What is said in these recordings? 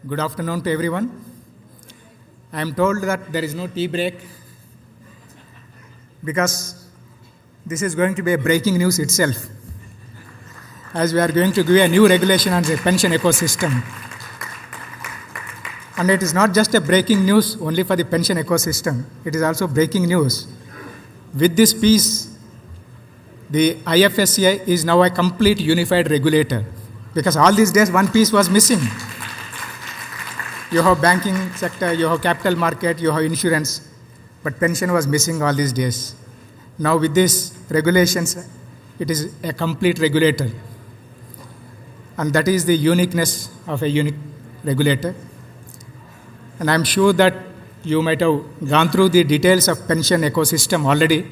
Good afternoon to everyone. I am told that there is no tea break because this is going to be a breaking news itself, as we are going to give a new regulation on the pension ecosystem. And it is not just a breaking news only for the pension ecosystem, it is also breaking news. With this piece, the IFSCA is now a complete unified regulator, because all these days one piece was missing. You have banking sector, you have capital market, you have insurance, but pension was missing all these days. Now with these regulations, it is a complete regulator. And that is the uniqueness of a unique regulator. And I'm sure that you might have gone through the details of pension ecosystem already.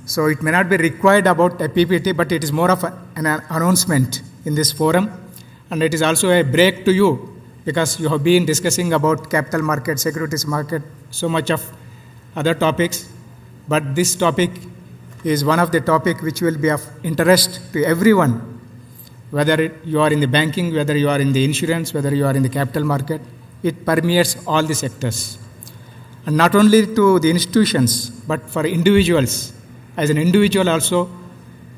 So it may not be required about a PPT, but it is more of an announcement in this forum. And it is also a break to you, because you have been discussing about capital market, securities market, so much of other topics. But this topic is one of the topics which will be of interest to everyone, whether you are in the banking, whether you are in the insurance, whether you are in the capital market. It permeates all the sectors. And not only to the institutions, but for individuals. As an individual also,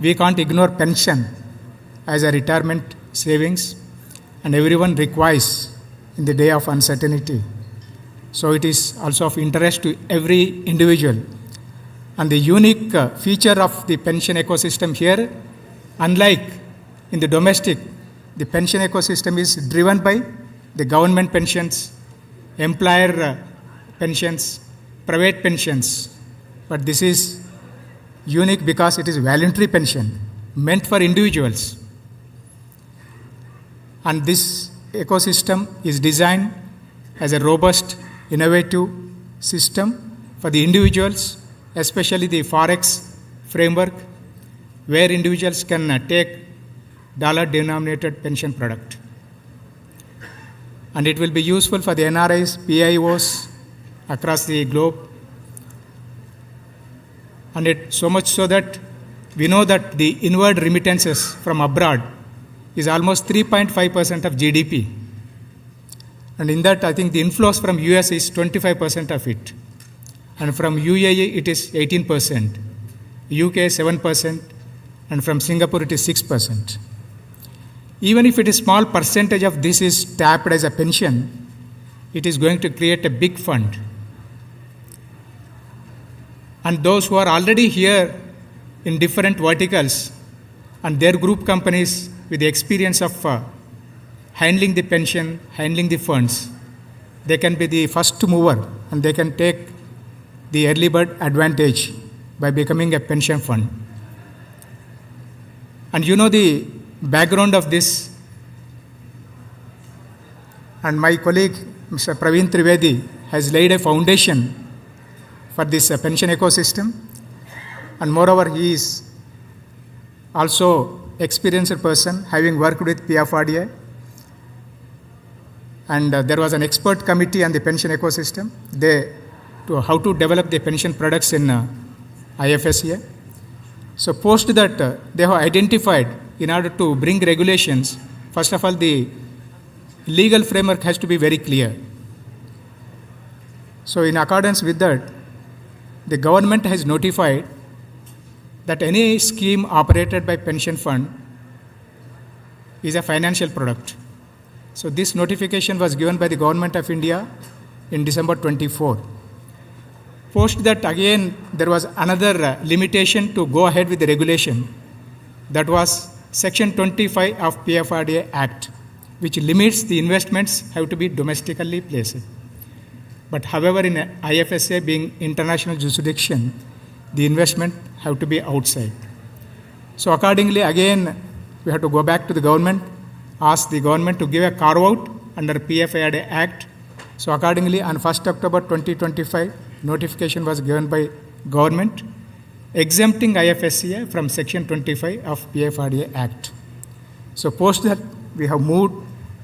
we can't ignore pension as a retirement savings, and everyone requires in the day of uncertainty. So it is also of interest to every individual. And the unique feature of the pension ecosystem here, unlike in the domestic, the pension ecosystem is driven by the government pensions, employer pensions, private pensions. But this is unique because it is voluntary pension meant for individuals. And this ecosystem is designed as a robust, innovative system for the individuals, especially the Forex framework, where individuals can take dollar-denominated pension product. And it will be useful for the NRIs, PIOs across the globe. And it so much so that we know that the inward remittances from abroad is almost 3.5% of GDP. And in that, I think the inflows from US is 25% of it. And from UAE, it is 18%. UK, 7%. And from Singapore, it is 6%. Even if it is small percentage of this is tapped as a pension, it is going to create a big fund. And those who are already here in different verticals and their group companies with the experience of handling the pension, handling the funds, they can be the first mover and they can take the early bird advantage by becoming a pension fund. And you know the background of this, and my colleague Mr. Praveen Trivedi has laid a foundation for this pension ecosystem, and moreover he is also experienced person having worked with PFRDA, and there was an expert committee on the pension ecosystem, how to develop the pension products in IFSCA. So post that they have identified, in order to bring regulations, first of all the legal framework has to be very clear. So in accordance with that, the government has notified that any scheme operated by pension fund is a financial product. So this notification was given by the Government of India in December 24. Post that again, there was another limitation to go ahead with the regulation. That was Section 25 of PFRDA Act, which limits the investments have to be domestically placed. But however, in IFSCA being international jurisdiction, the investment have to be outside. So accordingly, again, we have to go back to the government, ask the government to give a carve-out under PFRDA Act. So accordingly, on 1st October 2025, notification was given by government exempting IFSCA from Section 25 of PFRDA Act. So post that, we have moved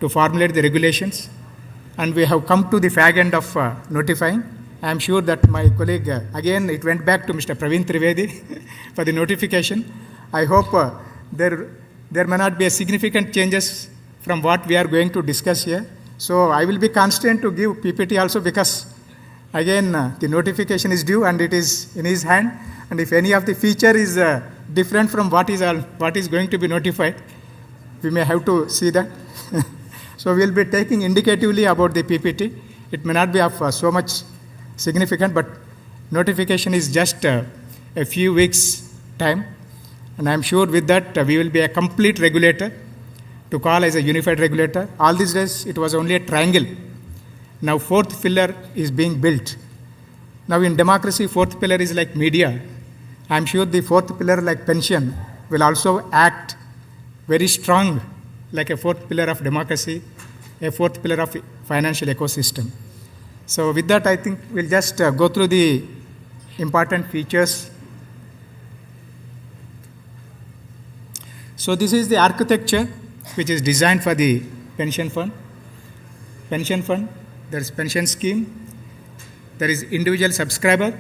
to formulate the regulations, and we have come to the fag end of notifying. I am sure that my colleague, again, it went back to Mr. Praveen Trivedi for the notification. I hope there may not be a significant changes from what we are going to discuss here. So I will be constrained to give PPT also because again the notification is due and it is in his hand, and if any of the feature is different from what is going to be notified, we may have to see that. So we will be taking indicatively about the PPT. It may not be of so much significant, but notification is just a few weeks time, and I am sure with that we will be a complete regulator to call as a unified regulator. All these days it was only a triangle. Now fourth pillar is being built. Now in democracy, fourth pillar is like media. I am sure the fourth pillar like pension will also act very strong like a fourth pillar of democracy, a fourth pillar of financial ecosystem. So with that, I think we'll just go through the important features. So this is the architecture which is designed for the pension fund. Pension fund, there is pension scheme, there is individual subscriber,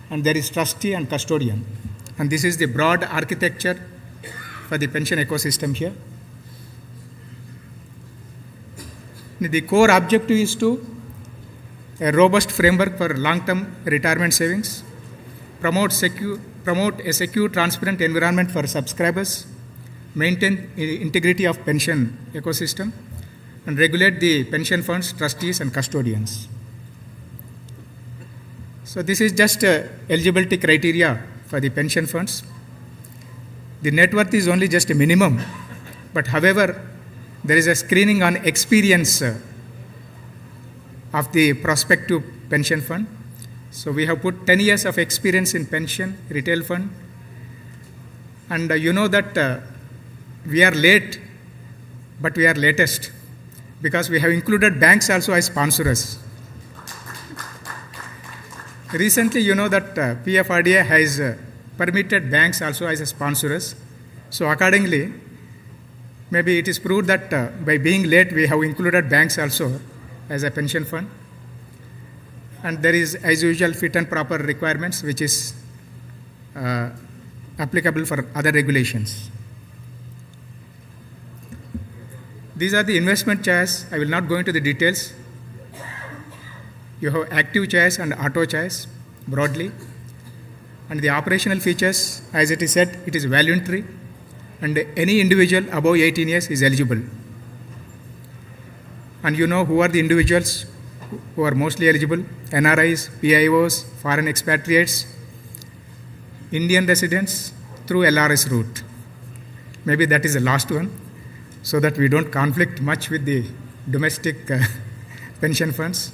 and there is trustee and custodian. And this is the broad architecture for the pension ecosystem here. The core objective is to a robust framework for long-term retirement savings, promote a secure, transparent environment for subscribers, maintain integrity of pension ecosystem, and regulate the pension funds, trustees, and custodians. So this is just eligibility criteria for the pension funds. The net worth is only just a minimum, but however, there is a screening on experience of the prospective pension fund. So we have put 10 years of experience in pension, retail fund. And you know that we are late, but we are latest because we have included banks also as sponsors. Recently, you know that PFRDA has permitted banks also as sponsors. So accordingly, maybe it is proved that by being late, we have included banks also as a pension fund. And there is, as usual, fit and proper requirements, which is applicable for other regulations. These are the investment choice. I will not go into the details. You have active choice and auto choice broadly. And the operational features, as it is said, it is voluntary, and any individual above 18 years is eligible. And you know who are the individuals who are mostly eligible: NRIs, PIOs, foreign expatriates, Indian residents through LRS route. Maybe that is the last one, so that we don't conflict much with the domestic pension funds,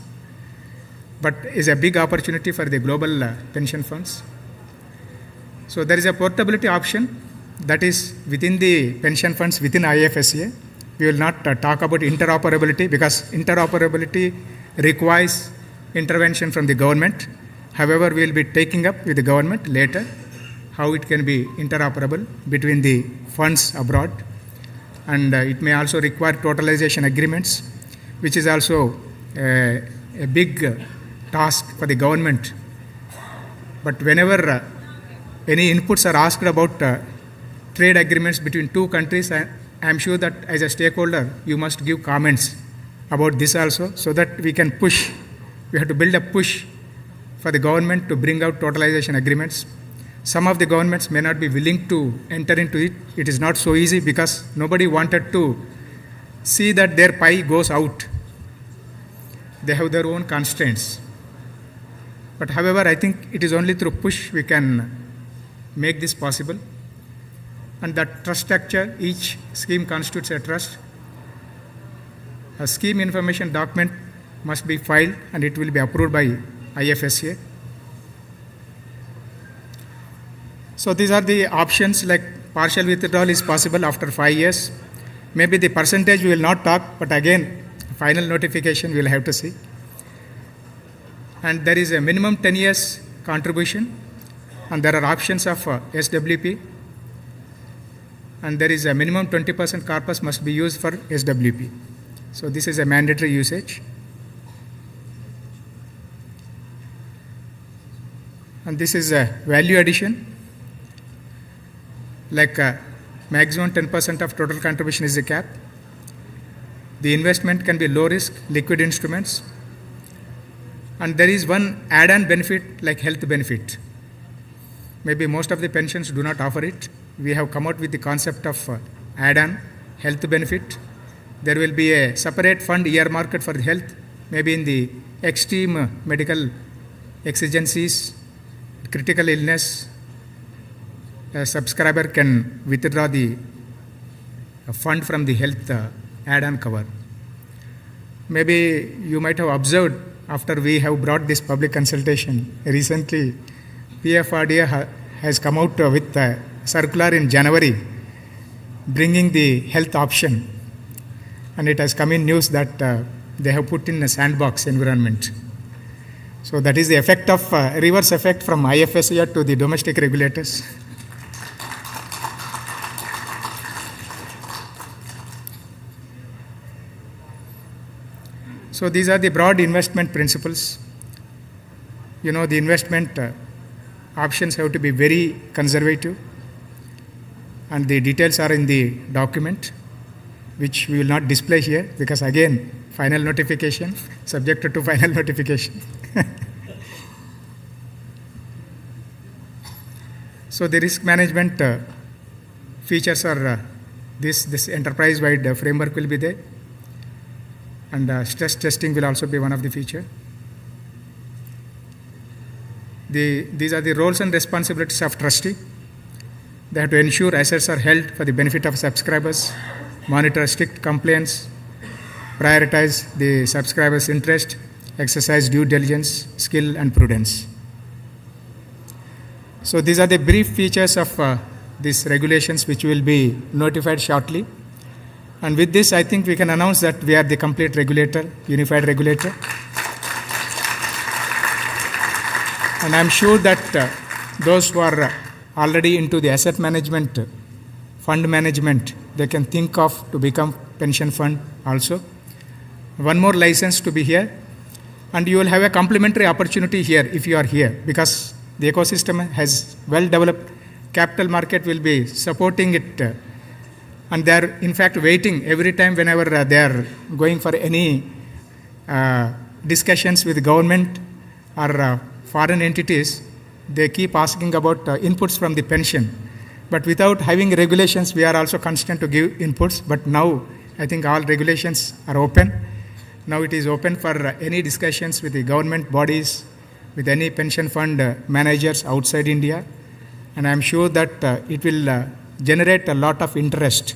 but is a big opportunity for the global pension funds. So there is a portability option that is within the pension funds within IFSCA. We will not talk about interoperability because interoperability requires intervention from the government. However, we will be taking up with the government later how it can be interoperable between the funds abroad. And it may also require totalization agreements, which is also a big task for the government. But whenever any inputs are asked about trade agreements between two countries, I am sure that as a stakeholder, you must give comments about this also, so that we can push. We have to build a push for the government to bring out totalization agreements. Some of the governments may not be willing to enter into it. It is not so easy because nobody wanted to see that their pie goes out. They have their own constraints. But however, I think it is only through push we can make this possible. And that trust structure, each scheme constitutes a trust. A scheme information document must be filed and it will be approved by IFSCA. So these are the options, like partial withdrawal is possible after 5 years. Maybe the percentage we will not talk, but again, final notification we will have to see. And there is a minimum 10 years contribution, and there are options of SWP, and there is a minimum 20% corpus must be used for SWP. So this is a mandatory usage. And this is a value addition, like maximum 10% of total contribution is the cap. The investment can be low risk, liquid instruments. And there is one add-on benefit like health benefit. Maybe most of the pensions do not offer it. We have come out with the concept of add-on health benefit. There will be a separate fund earmarked for the health, maybe in the extreme medical exigencies, critical illness. A subscriber can withdraw the fund from the health add-on cover. Maybe you might have observed after we have brought this public consultation, recently PFRDA has come out with a circular in January bringing the health option, and it has come in news that they have put in a sandbox environment. So that is the effect of reverse effect from IFSCA to the domestic regulators. So these are the broad investment principles. You know, the investment options have to be very conservative, and the details are in the document, which we will not display here because again, final notification, subject to final notification. So the risk management features are this enterprise-wide framework will be there, and stress testing will also be one of the feature. These are the roles and responsibilities of trustee. They have to ensure assets are held for the benefit of subscribers, monitor strict compliance, prioritize the subscriber's interest, exercise due diligence, skill, and prudence. So these are the brief features of these regulations which will be notified shortly. And with this, I think we can announce that we are the complete regulator, unified regulator. And I'm sure that those who are already into the asset management, fund management, they can think of to become pension fund also. One more license to be here, and you will have a complementary opportunity here if you are here, because the ecosystem has well developed. Capital market will be supporting it, and they are in fact waiting every time whenever they are going for any discussions with government or foreign entities. They keep asking about inputs from the pension. But without having regulations, we are also constant to give inputs. But now, I think all regulations are open. Now it is open for any discussions with the government bodies, with any pension fund managers outside India. And I'm sure that it will generate a lot of interest.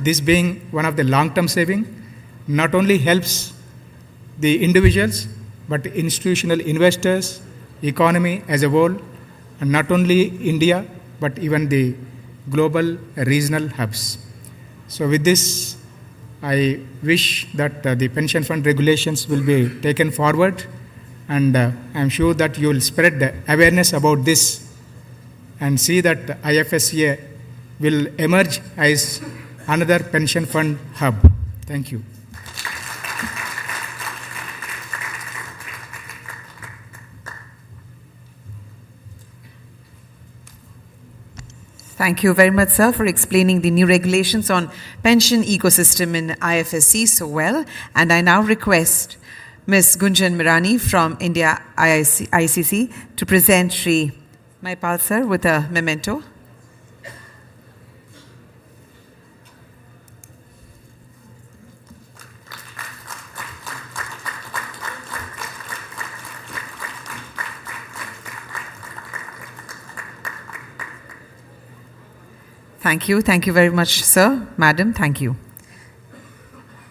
This being one of the long-term saving, not only helps the individuals, but institutional investors, economy as a whole, and not only India, but even the global regional hubs. So with this, I wish that the pension fund regulations will be taken forward, and I'm sure that you will spread awareness about this and see that IFSCA will emerge as another pension fund hub. Thank you. Thank you very much, sir, for explaining the new regulations on pension ecosystem in IFSC so well. And I now request Ms. Gunjan Mirani from India ICC to present Shri Mahipal, sir, with a memento. Thank you. Thank you very much, sir. Madam, thank you.